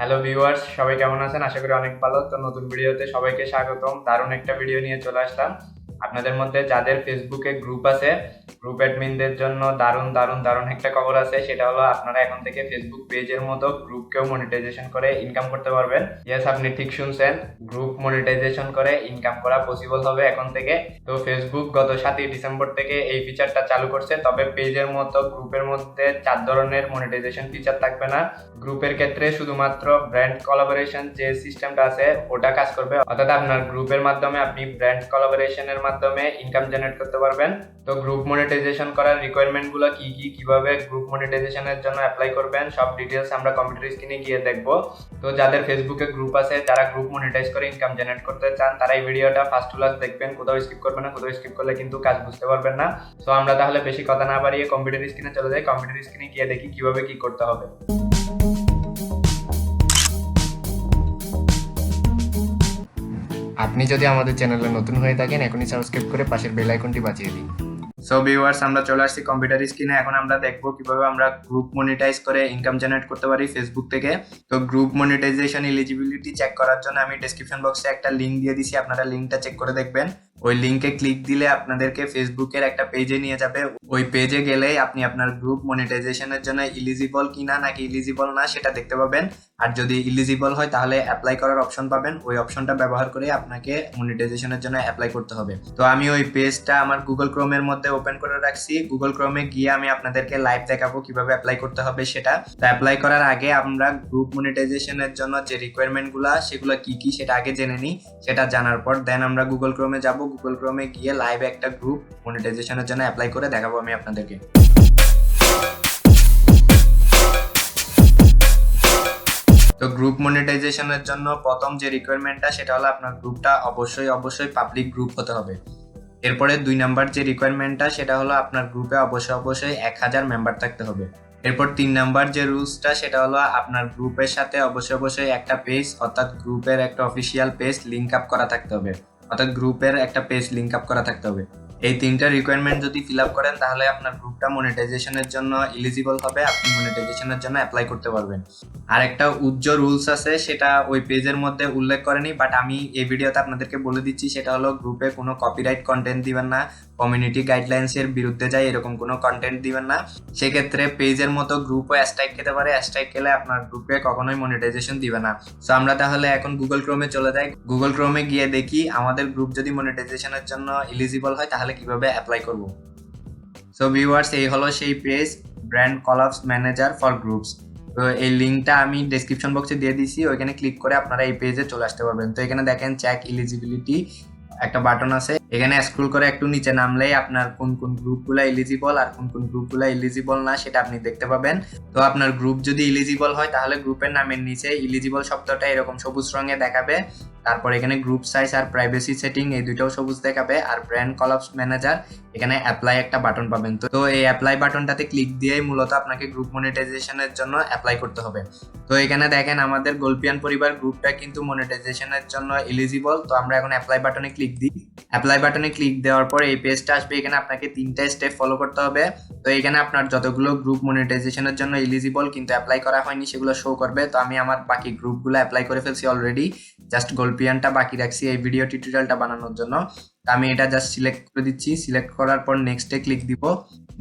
Hello viewers, সবাই কেমন আছেন? আশা করি অনেক ভালো। তো নতুন ভিডিওতে সবাইকে স্বাগতম। দারুণ একটা ভিডিও নিয়ে চলে আসলাম। আপনাদের মধ্যে যাদের ফেসবুকে গ্রুপ আছে, গ্রুপ অ্যাডমিনদের জন্য দারুণ দারুণ দারুণ একটা খবর আছে। সেটা হলো আপনারা এখন থেকে ফেসবুক পেজের মতো গ্রুপকেও মনিটাইজেশন করে ইনকাম করতে পারবেন। ইয়েস, আপনি ঠিক শুনছেন, গ্রুপ মনিটাইজেশন করে ইনকাম করা পসিবল হবে এখন থেকে। তো ফেসবুক গত 7ই ডিসেম্বর থেকে এই ফিচারটা চালু করছে। তবে পেজের মতো গ্রুপের মধ্যে 4 ধরনের মনিটাইজেশন ফিচার থাকবে না। গ্রুপের ক্ষেত্রে শুধুমাত্র ব্র্যান্ড কোলাবোরেশন যে সিস্টেমটা আছে ওটা কাজ করবে, অর্থাৎ আপনার গ্রুপের মাধ্যমে আপনি ব্র্যান্ড কোলাবোরেশনের মাধ্যমে ইনকাম জেনারেট করতে পারবেন। তো গ্রুপ মনিটাইজেশন করার রিকোয়ারমেন্ট গুলো কি কি, কিভাবে গ্রুপ মনিটাইজেশনের জন্য অ্যাপ্লাই করবেন, সব ডিটেলস আমরা কম্পিউটার স্ক্রিনে গিয়ে দেখবো। তো যাদের ফেসবুকে গ্রুপ আছে, যারা গ্রুপ মনিটাইজ করে ইনকাম জেনারেট করতে চান, তারা এই ভিডিওটা ফার্স্ট টু লাস্ট দেখবেন। কোথাও স্কিপ করবেন না, কোথাও স্কিপ করলে কিন্তু কাজ বুঝতে পারবেন না। তো আমরা তাহলে বেশি কথা না বাড়িয়ে কম্পিউটার স্ক্রিনে চলে যাই। কম্পিউটার স্ক্রিনে গিয়ে দেখি কিভাবে কি করতে হবে। আপনি যদি আমাদের চ্যানেলে নতুন হয়ে থাকেন, এখনই সাবস্ক্রাইব করে পাশের বেল আইকনটি বাজিয়ে দিন। সো ভিউয়ার্স, আমরা চলে আসছি কম্পিউটার স্ক্রিনে। এখন আমরা দেখবো কিভাবে আমরা গ্রুপ মনিটাইজ করে ইনকাম জেনারেট করতে পারি ফেসবুক থেকে। তো গ্রুপ মনিটাইজেশন এলিজিবিলিটি চেক করার জন্য আমি ডেসক্রিপশন বক্সে একটা লিংক দিয়ে দিছি, আপনারা লিংকটা চেক করে দেখবেন। ওই লিংকে ক্লিক দিলে আপনাদেরকে ফেসবুকের একটা পেজে নিয়ে যাবে। ওই পেজে গেলেই আপনি আপনার গ্রুপ মনিটাইজেশনের জন্য ইলিজিবল কিনা নাকি ইলিজিবল না সেটা দেখতে পাবেন। আর যদি ইলিজিবল হয় তাহলে অ্যাপ্লাই করার অপশন পাবেন। ওই অপশনটা ব্যবহার করে আপনাকে মনিটাইজেশনের জন্য অ্যাপ্লাই করতে হবে। তো আমি ওই পেজটা আমার গুগল ক্রোমের মধ্যে ওপেন করে রাখছি। গুগল ক্রোমে গিয়ে আমি আপনাদেরকে লাইভ দেখাবো কিভাবে অ্যাপ্লাই করতে হবে সেটা। তো অ্যাপ্লাই করার আগে আমরা গ্রুপ মনিটাইজেশনের জন্য যে রিকোয়ারমেন্ট সেগুলো কি কি সেটা আগে জেনে নিই। সেটা জানার পর দেন আমরা গুগল ক্রোমে যাব। গুগল ক্রোমে গিয়ে লাইভে একটা গ্রুপ মনিটাইজেশনের জন্য অ্যাপ্লাই করে দেখাবো আমি আপনাদেরকে। তো গ্রুপ মনিটাইজেশনের জন্য প্রথম যে রিকোয়ারমেন্টটা সেটা হলো আপনার গ্রুপটা অবশ্যই পাবলিক গ্রুপ হতে হবে। এরপরে 2 নাম্বার যে রিকোয়ারমেন্টটা সেটা হলো আপনার গ্রুপে অবশ্যই 1000 মেম্বার থাকতে হবে। এরপর 3 নাম্বার যে রুলসটা সেটা হলো আপনার গ্রুপের সাথে অবশ্যই একটা পেজ, অর্থাৎ গ্রুপের একটা অফিসিয়াল পেজ লিংক আপ করা থাকতে হবে, অর্থাৎ গ্রুপের একটা পেজ লিংক আপ করা থাকতে হবে। এই 3টা রিকোয়ারমেন্ট যদি ফিল আপ করেন তাহলে আপনার গ্রুপটা মনিটাইজেশনের জন্য এলিজিবল হবে, আপনি মনিটাইজেশনের জন্য অ্যাপ্লাই করতে পারবেন। আর একটা উজ্জ্বল রুলস আছে, সেটা ওই পেজের মধ্যে উল্লেখ করেনি, বাট আমি এই ভিডিওতে আপনাদেরকে বলে দিচ্ছি। সেটা হলো গ্রুপে কোনো কপিরাইট কন্টেন্ট দিবেন না, কমিউনিটি গাইডলাইন্স এর বিরুদ্ধে যায় এরকম কোনো কন্টেন্ট দিবেন না। সেক্ষেত্রে পেজের মতো গ্রুপও স্ট্রাইক খেতে পারে। স্ট্রাইক খেলে আপনার গ্রুপে কখনোই মনিটাইজেশন দিবে না। সো আমরা তাহলে এখন গুগল ক্রোমে চলে যাই। গুগল ক্রোমে গিয়ে দেখি আমাদের গ্রুপ যদি মনিটাইজেশনের জন্য এলিজিবল হয় তাহলে কিভাবে অ্যাপ্লাই করব। সো ভিউয়ার্স, এই হলো সেই page, brand collabs manager for groups. তো এই লিঙ্কটা আমি ডেসক্রিপশন বক্সে দিয়ে দিছি, ওইখানে ক্লিক করে আপনারা এই পেজে চলে আসতে পারবেন। তো এখানে দেখেন চেক এলিজিবিলিটি একটা বাটন আছে, এখানে স্ক্রল করে একটু নিচে নামলেই আপনার কোন কোন গ্রুপগুলো এলিজিবল আর কোন কোন গ্রুপগুলো এলিজিবল না সেটা আপনি দেখতে পাবেন। তো আপনার গ্রুপ যদি এলিজিবল হয় তাহলে গ্রুপের নামের নিচে এলিজিবল শব্দটা এরকম সবুজ রঙে দেখাবে। তারপর এখানে গ্রুপ সাইজ আর প্রাইভেসি সেটিং এই দুইটাও সবুজ দেখাবে। আর ব্র্যান্ড কলাবস ম্যানেজার এখানে অ্যাপ্লাই একটা বাটন পাবেন। তো এই অ্যাপ্লাই বাটনটাতে ক্লিক দিয়েই মূলত আপনাকে গ্রুপ মনিটাইজেশনের জন্য অ্যাপ্লাই করতে হবে। তো এখানে দেখেন আমাদের গোলপিয়ান পরিবার গ্রুপটা কিন্তু মনিটাইজেশনের জন্য এলিজিবল। তো আমরা এখন অ্যাপ্লাই বাটনে ক্লিক দিই। অ্যাপ্লাই বাটনে ক্লিক দেওয়ার পর এই পেজটা আসবে। এখানে আপনাকে 3টা স্টেপ ফলো করতে হবে। তো এখানে আপনার যতগুলো গ্রুপ মনিটাইজেশনের জন্য এলিজিবল কিন্তু অ্যাপ্লাই করা হয়নি সেগুলো শো করবে। তো আমি আমার বাকি গ্রুপগুলো অ্যাপ্লাই করে ফেলছি অলরেডি, জাস্ট গোলপিয়ানটা বাকি রাখছি এই ভিডিও টিউটোরিয়ালটা বানানোর জন্য। আমি এটা জাস্ট সিলেক্ট করে দিচ্ছি। সিলেক্ট করার পর নেক্সটে ক্লিক দিব।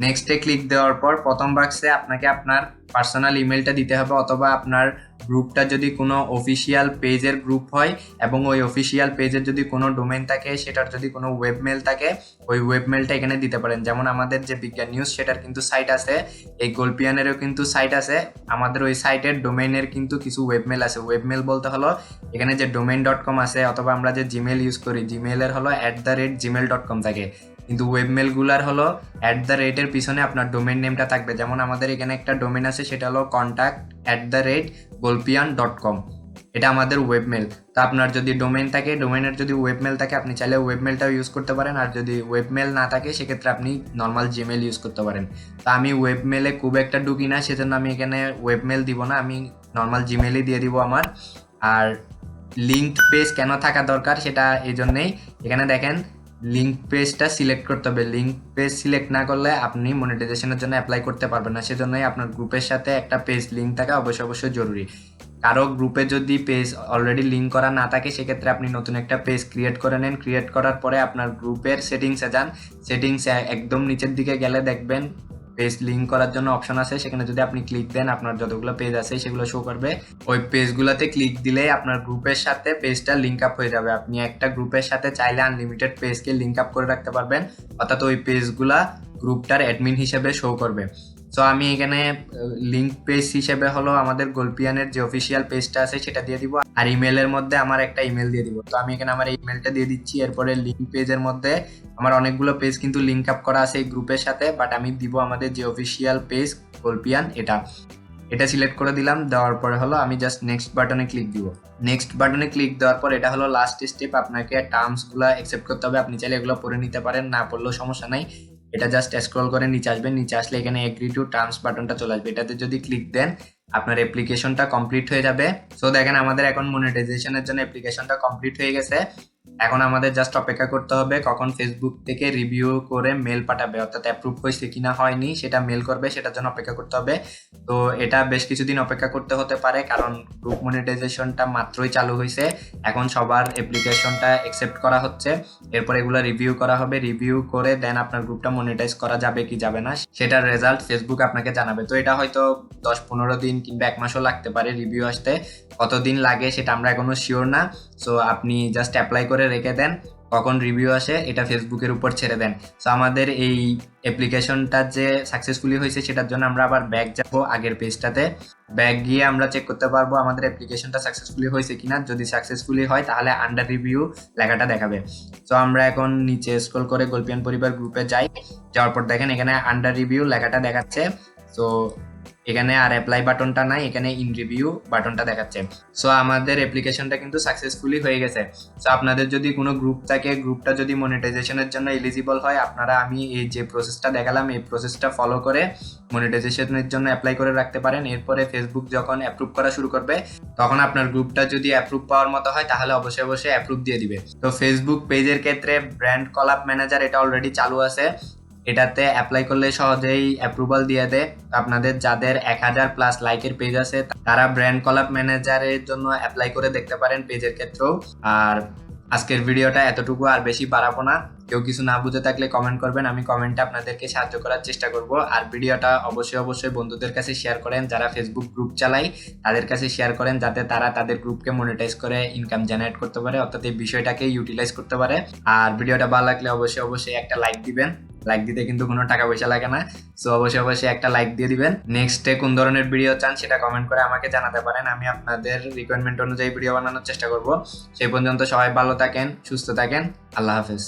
নেক্সটে ক্লিক দেওয়ার পর প্রথম বাক্সে আপনাকে আপনার পার্সোনাল ইমেলটা দিতে হবে, অথবা আপনার গ্রুপটা যদি কোনো অফিসিয়াল পেজের গ্রুপ হয় এবং ওই অফিসিয়াল পেজের যদি কোনো ডোমেইন থাকে, সেটার যদি কোনো ওয়েবমেল থাকে, ওই ওয়েবমেলটা এখানে দিতে পারেন। যেমন আমাদের যে বিজ্ঞান নিউজ সেটার কিন্তু সাইট আছে, এই গোলপিয়ানেরও কিন্তু সাইট আছে। আমাদের ওই সাইটের ডোমেইনের কিন্তু কিছু ওয়েবমেল আছে। ওয়েবমেল বলতে হলো এখানে যে domain.com আছে, অথবা আমরা যে জিমেল ইউজ করি, জিমেলের হলো @gmail.com থাকে, কিন্তু ওয়েবমেলগুলার হলো @এর পিছনে আপনার ডোমেইন নেমটা থাকবে। যেমন আমাদের এখানে একটা ডোমেইন আছে, সেটা হলো contact@golpian.com, এটা আমাদের ওয়েবমেল। তো আপনার যদি ডোমেইন থাকে, ডোমেইনের যদি ওয়েবমেল থাকে, আপনি চাইলে ওয়েবমেলটাও ইউজ করতে পারেন। আর যদি ওয়েবমেল না থাকে সেক্ষেত্রে আপনি নর্মাল জিমেল ইউজ করতে পারেন। তো আমি ওয়েবমেলে খুব একটা ঢুকি না, সেজন্য আমি এখানে ওয়েবমেল দিব না, আমি নর্মাল জিমেলই দিয়ে দিব আমার। আর লিঙ্কড পেজ কেন থাকা দরকার সেটা এই জন্যেই, এখানে দেখেন লিঙ্ক পেজটা সিলেক্ট করতে হবে। লিঙ্ক পেজ সিলেক্ট না করলে আপনি মনিটাইজেশনের জন্য অ্যাপ্লাই করতে পারবেন না। সেজন্যই আপনার গ্রুপের সাথে একটা পেজ লিঙ্ক থাকা অবশ্যই জরুরি। কারো গ্রুপে যদি পেজ অলরেডি লিঙ্ক করা না থাকে সেক্ষেত্রে আপনি নতুন একটা পেজ ক্রিয়েট করে নেন। ক্রিয়েট করার পরে আপনার গ্রুপের সেটিংসে যান। সেটিংসে একদম নিচের দিকে গেলে দেখবেন পেজ লিঙ্ক করার জন্য অপশন আছে, সেখানে যদি আপনি ক্লিক দেন আপনার যতগুলো পেজ আছে সেগুলো শো করবে। ওই পেজগুলোতে ক্লিক দিলেই আপনার গ্রুপের সাথে পেজটা লিঙ্ক আপ হয়ে যাবে। আপনি একটা গ্রুপের সাথে চাইলে আনলিমিটেড পেজকে লিঙ্ক আপ করে রাখতে পারবেন, অর্থাৎ ওই পেজগুলা গ্রুপটার অ্যাডমিন হিসেবে শো করবে। সো আমি এখানে লিঙ্ক পেজ হিসেবে হলো আমাদের গোলপিয়ানের যে অফিসিয়াল পেজটা আছে সেটা দিয়ে দিব, আর ইমেলের মধ্যে আমার একটা ইমেল দিয়ে দিব। তো আমি এখানে আমার ইমেলটা দিয়ে দিচ্ছি। এরপরে লিঙ্ক পেজের মধ্যে আমার অনেকগুলো পেজ কিন্তু লিঙ্ক আপ করা আছে এই গ্রুপের সাথে, বাট আমি দিব আমাদের যে অফিসিয়াল পেজ গোলপিয়ান এটা সিলেক্ট করে দিলাম। দেওয়ার পরে হলো আমি জাস্ট নেক্সট বাটনে ক্লিক দিব। নেক্সট বাটনে ক্লিক দেওয়ার পর এটা হলো লাস্ট স্টেপ, আপনাকে টার্মসগুলো অ্যাকসেপ্ট করতে হবে। আপনি চাইলে এগুলো পড়ে নিতে পারেন, না পড়লেও সমস্যা নাই। এটা জাস্ট স্ক্রল করে নিচে আসবেন, নিচে আসলে এখানে এগ্রি টু টার্মস বাটনটা চলে আসবে। এটাতে যদি ক্লিক দেন আপনার অ্যাপ্লিকেশনটা কমপ্লিট হয়ে যাবে। সো দেখেন আমাদের এখন মনিটাইজেশনের জন্য অ্যাপ্লিকেশনটা কমপ্লিট হয়ে গেছে। এখন আমাদের জাস্ট অপেক্ষা করতে হবে কখন ফেসবুক থেকে রিভিউ করে মেল পাঠাবে, অর্থাৎ অ্যাপ্রুভ হয়েছে কিনা হয়নি সেটা মেল করবে, সেটার জন্য অপেক্ষা করতে হবে। তো এটা বেশ কিছুদিন অপেক্ষা করতে হতে পারে, কারণ গ্রুপ মনিটাইজেশনটা মাত্রই চালু হয়েছে। এখন সবার অ্যাপ্লিকেশনটা অ্যাকসেপ্ট করা হচ্ছে, এরপর এগুলো রিভিউ করা হবে। রিভিউ করে দেন আপনার গ্রুপটা মনিটাইজ করা যাবে কি যাবে না সেটার রেজাল্ট ফেসবুক আপনাকে জানাবে। তো এটা হয়তো 10-15 দিন কিংবা 1 মাসও লাগতে পারে রিভিউ আসতে। কতদিন লাগে সেটা আমরা এখনো শিওর না। সো আপনি জাস্ট অ্যাপ্লাই করে রেখে দেন, কখন রিভিউ আসে এটা ফেসবুকের উপর ছেড়ে দেন। সো আমাদের এই অ্যাপ্লিকেশনটা যে সাকসেসফুলি হয়েছে সেটার জন্য আমরা আবার ব্যাক যাবো আগের পেজটাতে। ব্যাক গিয়ে আমরা চেক করতে পারবো আমাদের অ্যাপ্লিকেশনটা সাকসেসফুলি হয়েছে কিনা। যদি সাকসেসফুলি হয় তাহলে আন্ডার রিভিউ লেখাটা দেখাবে। সো আমরা এখন নিচে স্ক্রল করে গোলপিয়ান পরিবার গ্রুপে যাই। যাওয়ার পর দেখেন এখানে আন্ডার রিভিউ লেখাটা দেখাচ্ছে। সো এখানে আর অ্যাপ্লাই বাটনটা নাই, এখানে ইন রিভিউ বাটনটা দেখাচ্ছে। সো আমাদের অ্যাপ্লিকেশনটা কিন্তু সাকসেসফুলি হয়ে গেছে। সো আপনাদের যদি কোনো গ্রুপ থাকে, গ্রুপটা যদি মনিটাইজেশনের জন্য এলিজিবল হয়, আপনারা আমি এই যে প্রসেসটা দেখালাম এই প্রসেসটা ফলো করে মনিটাইজেশনের জন্য অ্যাপ্লাই করে রাখতে পারেন। এরপরে ফেসবুক যখন অ্যাপ্রুভ করা শুরু করবে তখন আপনার গ্রুপটা যদি অ্যাপ্রুভ পাওয়ার মতো হয় তাহলে অবশ্যই অবশ্যই অ্যাপ্রুভ দিয়ে দিবে। তো ফেসবুক পেজের ক্ষেত্রে ব্র্যান্ড কলাব ম্যানেজার এটা অলরেডি চালু আছে, এটাতে অ্যাপ্লাই করলে সহজেই অ্যাপ্রুভাল দিয়ে দেয়। আপনাদের যাদের 1000+ লাইকের পেজ আছে তারা ব্র্যান্ড কলাব ম্যানেজারের জন্য অ্যাপ্লাই করে দেখতে পারেন পেজের ক্ষেত্রেও। আর আজকের ভিডিওটা এতটুকু, আর বেশি বাড়াবো না। কেউ কিছু না বুঝে থাকলে কমেন্ট করবেন, আমি কমেন্টে আপনাদেরকে সাহায্য করার চেষ্টা করব। আর ভিডিওটা অবশ্যই অবশ্যই বন্ধুদের কাছে শেয়ার করেন, যারা ফেসবুক গ্রুপ চালায় তাদের কাছে শেয়ার করেন, যাতে তারা তাদের গ্রুপকে মনিটাইজ করে ইনকাম জেনারেট করতে পারে, অর্থাৎ এই বিষয়টাকে ইউটিলাইজ করতে পারে। আর ভিডিওটা ভালো লাগলে অবশ্যই অবশ্যই একটা লাইক দিবেন। লাইক দিতে কিন্তু কোনো টাকা পয়সা লাগে না। সো অবশ্যই অবশ্যই একটা লাইক দিয়ে দিবেন। নেক্সটে কোন ধরনের ভিডিও চান সেটা কমেন্ট করে আমাকে জানাতে পারেন, আমি আপনাদের রিকোয়ারমেন্ট অনুযায়ী ভিডিও বানানোর চেষ্টা করব। সেই পর্যন্ত সবাই ভালো থাকেন, সুস্থ থাকেন, আল্লাহ হাফেজ।